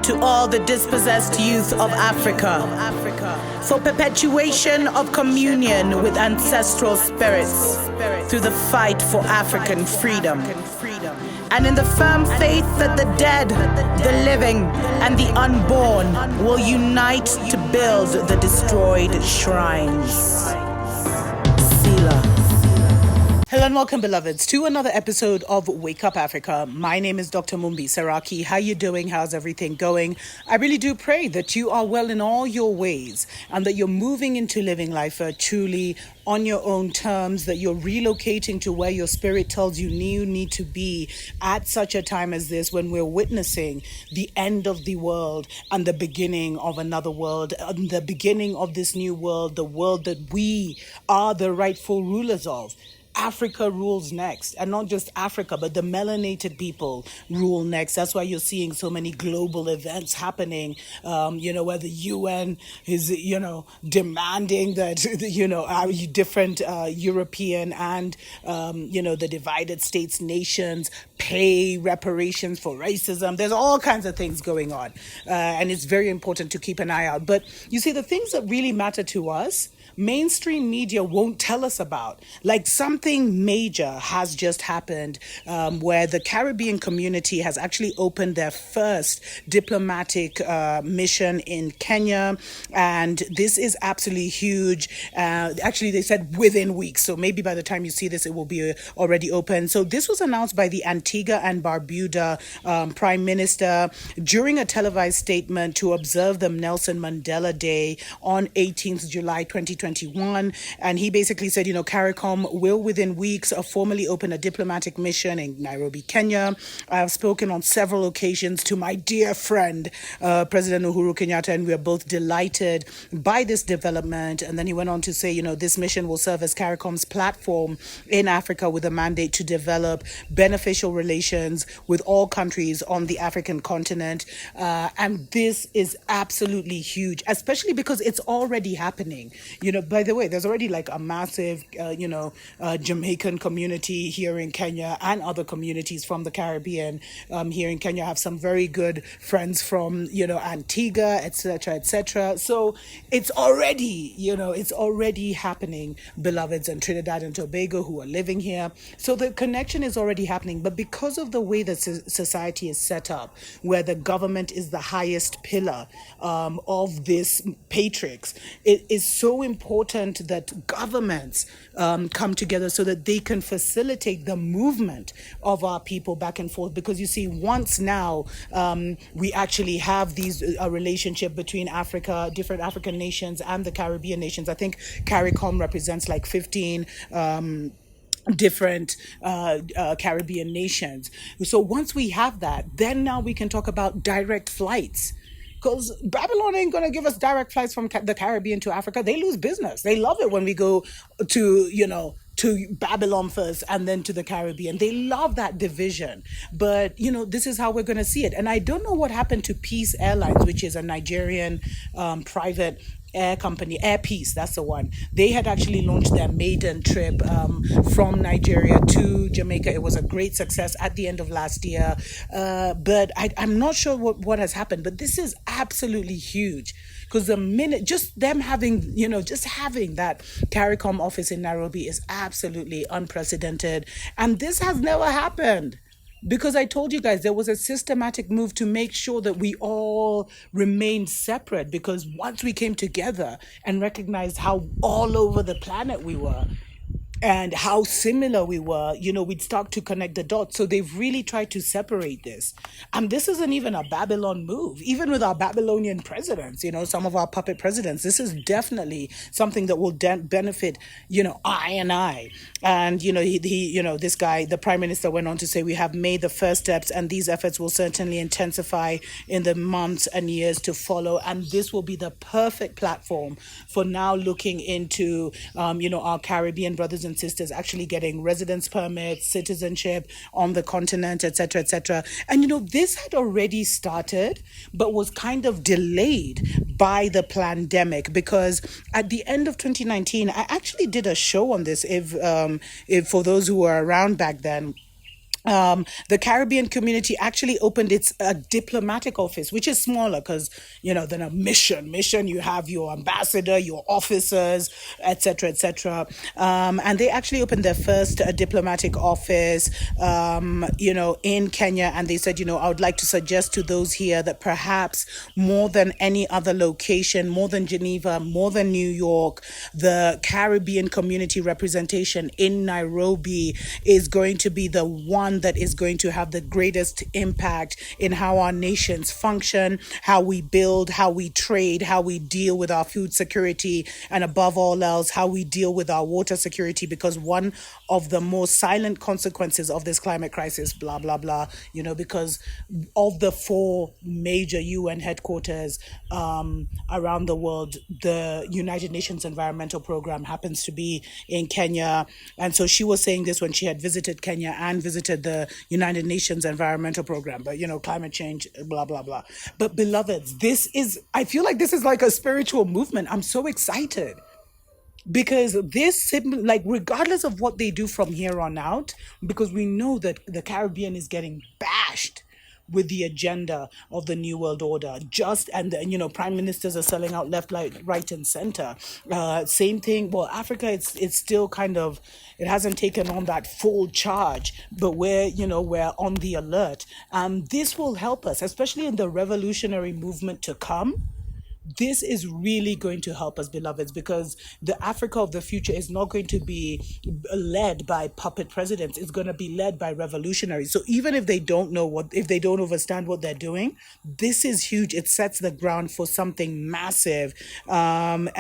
to all the dispossessed youth of Africa, for perpetuation of communion with ancestral spirits through the fight for African freedom, and in the firm faith that the dead, the living, and the unborn will unite to build the destroyed shrines. Selah. Hello and welcome, beloveds, to another episode of Wake Up Africa. My name is Dr. Mumbi Saraki. How you doing? How's everything going? I really do pray that you are well in all your ways and that you're moving into living life truly on your own terms, that you're relocating to where your spirit tells you need to be at such a time as this, when we're witnessing the end of the world and the beginning of another world, and the beginning of this new world, the world that we are the rightful rulers of. Africa rules next, and not just Africa, but the melanated people rule next. That's why you're seeing so many global events happening, where the UN is, demanding that, our different European and, the divided states, nations pay reparations for racism. There's all kinds of things going on, and it's very important to keep an eye out. But you see, the things that really matter to us, mainstream media won't tell us about. Like, something major has just happened where the Caribbean community has actually opened their first diplomatic mission in Kenya. And this is absolutely huge. Actually, they said within weeks. So maybe by the time you see this, it will be already open. So this was announced by the Antigua and Barbuda Prime Minister during a televised statement to observe the Nelson Mandela Day on 18th July 2021. And he basically said, CARICOM will within weeks formally open a diplomatic mission in Nairobi, Kenya. I've spoken on several occasions to my dear friend, President Uhuru Kenyatta, and we are both delighted by this development. And then he went on to say, this mission will serve as CARICOM's platform in Africa with a mandate to develop beneficial relations with all countries on the African continent. And this is absolutely huge, especially because it's already happening. By the way, there's already like a massive, Jamaican community here in Kenya, and other communities from the Caribbean here in Kenya. I have some very good friends from, Antigua, etc., etc. So it's already happening, beloveds, and Trinidad and Tobago who are living here. So the connection is already happening. But because of the way that society is set up, where the government is the highest pillar of this matrix, it is so important that governments come together so that they can facilitate the movement of our people back and forth. Because you see, once now we actually have a relationship between Africa, different African nations, and the Caribbean nations. I think CARICOM represents like 15 different Caribbean nations. So once we have that, then now we can talk about direct flights. Because Babylon ain't going to give us direct flights from the Caribbean to Africa. They lose business. They love it when we go to Babylon first and then to the Caribbean. They love that division. But, this is how we're going to see it. And I don't know what happened to Peace Airlines, which is a Nigerian private air company, Air Peace, that's the one. They had actually launched their maiden trip from Nigeria to Jamaica. It was a great success at the end of last year. But I'm not sure what has happened. But this is absolutely huge. Because the minute, just them having, just having that CARICOM office in Nairobi is absolutely unprecedented. And this has never happened. Because I told you guys, there was a systematic move to make sure that we all remained separate. Because once we came together and recognized how all over the planet we were, and how similar we were, we'd start to connect the dots. So they've really tried to separate this. And this isn't even a Babylon move. Even with our Babylonian presidents, some of our puppet presidents, this is definitely something that will benefit, I. And, this guy, the prime minister, went on to say, we have made the first steps, and these efforts will certainly intensify in the months and years to follow. And this will be the perfect platform for now looking into, our Caribbean brothers and sisters actually getting residence permits, citizenship on the continent, etc., etc. And this had already started, but was kind of delayed by the pandemic, because at the end of 2019, I actually did a show on this. If for those who were around back then, the Caribbean community actually opened its diplomatic office, which is smaller because, than a mission. Mission, you have your ambassador, your officers, etc., etc. And they actually opened their first diplomatic office, in Kenya. And they said, I would like to suggest to those here that perhaps more than any other location, more than Geneva, more than New York, the Caribbean community representation in Nairobi is going to be the one that is going to have the greatest impact in how our nations function, how we build, how we trade, how we deal with our food security, and above all else, how we deal with our water security. Because one of the most silent consequences of this climate crisis, blah, blah, blah, because of the four major UN headquarters around the world, the United Nations Environmental Program happens to be in Kenya. And so she was saying this when she had visited Kenya and visited the United Nations Environmental Program, but climate change, blah, blah, blah. But beloveds, I feel like this is like a spiritual movement. I'm so excited because regardless of what they do from here on out, because we know that the Caribbean is getting bashed with the agenda of the New World Order. Prime ministers are selling out left, right, and center. Same thing. Well, Africa, it's still it hasn't taken on that full charge, but we're on the alert. This will help us, especially in the revolutionary movement to come. This is really going to help us, beloveds, because the Africa of the future is not going to be led by puppet presidents. It's going to be led by revolutionaries. So even if they don't if they don't understand what they're doing, this is huge. It sets the ground for something massive. So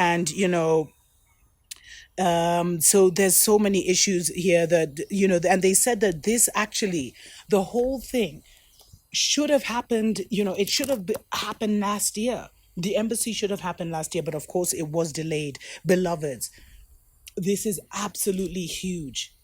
there's so many issues here that, and they said that the whole thing should have happened, it should have happened last year. The embassy should have happened last year, but of course it was delayed. Beloveds, this is absolutely huge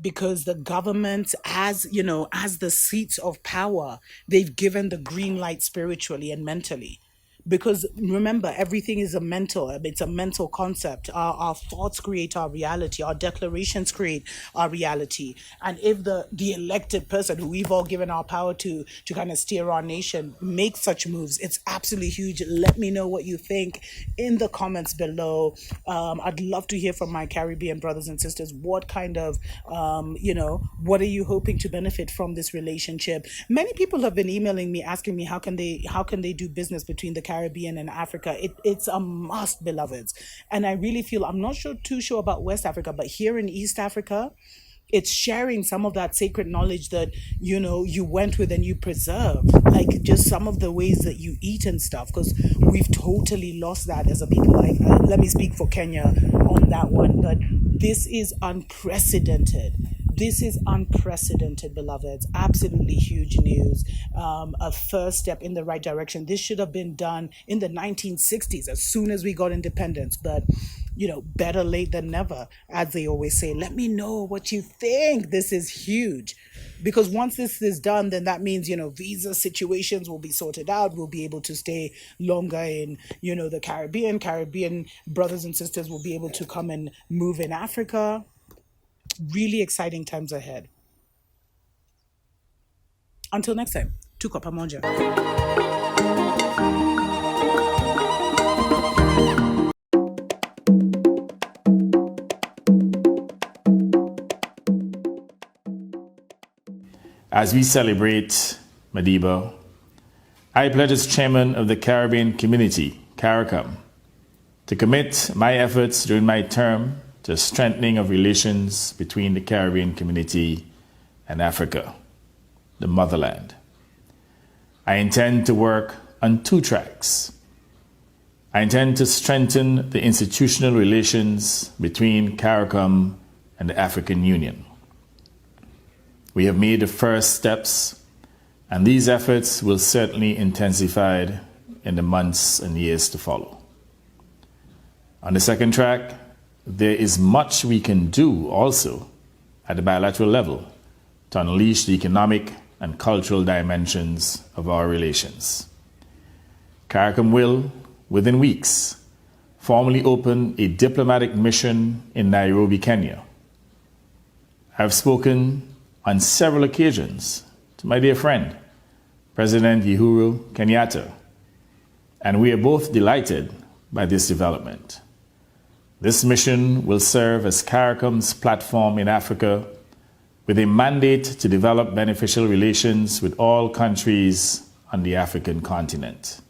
because the government, as the seats of power, they've given the green light spiritually and mentally. Because remember, everything is it's a mental concept. Our thoughts create our reality. Our declarations create our reality. And if the elected person who we've all given our power to kind of steer our nation makes such moves, it's absolutely huge. Let me know what you think in the comments below. I'd love to hear from my Caribbean brothers and sisters. What kind of, what are you hoping to benefit from this relationship? Many people have been emailing me asking me how can they do business between the Caribbean and Africa. It's a must, beloveds. And I really feel, I'm not too sure about West Africa, but here in East Africa, it's sharing some of that sacred knowledge that, you went with and you preserved. Like just some of the ways that you eat and stuff, because we've totally lost that as a people. Let me speak for Kenya on that one, but this is unprecedented. This is unprecedented, beloveds. Absolutely huge news. A first step in the right direction. This should have been done in the 1960s, as soon as we got independence. But, better late than never, as they always say. Let me know what you think. This is huge. Because once this is done, then that means, visa situations will be sorted out. We'll be able to stay longer in, the Caribbean. Caribbean brothers and sisters will be able to come and move in Africa. Really exciting times ahead. Until next time, tuko pamoja. As we celebrate Madiba, I pledge as chairman of the Caribbean Community, CARICOM, to commit my efforts during my term to strengthening of relations between the Caribbean community and Africa, the motherland. I intend to work on two tracks. I intend to strengthen the institutional relations between CARICOM and the African Union. We have made the first steps, and these efforts will certainly intensify in the months and years to follow. On the second track, there is much we can do also at the bilateral level to unleash the economic and cultural dimensions of our relations. CARICOM will, within weeks, formally open a diplomatic mission in Nairobi, Kenya. I've spoken on several occasions to my dear friend, President Uhuru Kenyatta, and we are both delighted by this development. This mission will serve as CARICOM's platform in Africa with a mandate to develop beneficial relations with all countries on the African continent.